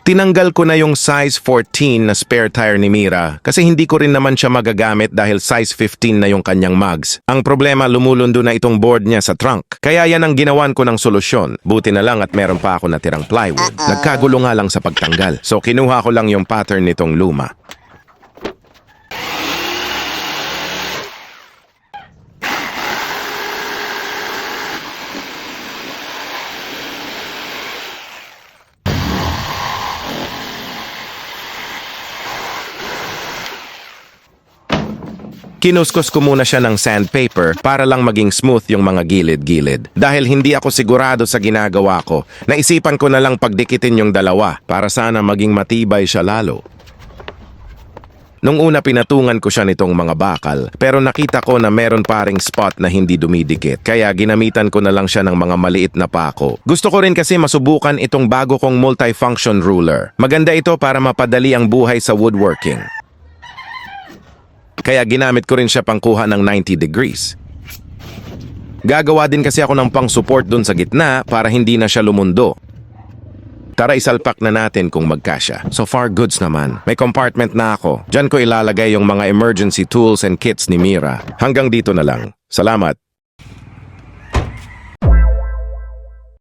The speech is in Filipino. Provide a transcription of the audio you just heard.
Tinanggal ko na yung size 14 na spare tire ni Mira kasi hindi ko rin naman siya magagamit dahil size 15 na yung kanyang mugs. Ang problema, lumulundo na itong board niya sa trunk. Kaya yan ang ginawan ko ng solusyon. Buti na lang at meron pa ako natirang plywood. Nagkagulo nga lang sa pagtanggal. So kinuha ko lang yung pattern nitong luma. Kinuskos ko muna siya ng sandpaper para lang maging smooth yung mga gilid-gilid. Dahil hindi ako sigurado sa ginagawa ko, naisipan ko na lang pagdikitin yung dalawa para sana maging matibay siya lalo. Nung una pinatungan ko siya nitong mga bakal, pero nakita ko na meron paring spot na hindi dumidikit, kaya ginamitan ko na lang siya ng mga maliit na pako. Gusto ko rin kasi masubukan itong bago kong multifunction ruler. Maganda ito para mapadali ang buhay sa woodworking. Kaya ginamit ko rin siya pangkuha ng 90 degrees. Gagawa din kasi ako ng pang-support dun sa gitna para hindi na siya lumundo. Tara isalpak na natin kung magkasya. So far goods naman. May compartment na ako. Diyan ko ilalagay yung mga emergency tools and kits ni Mira. Hanggang dito na lang. Salamat.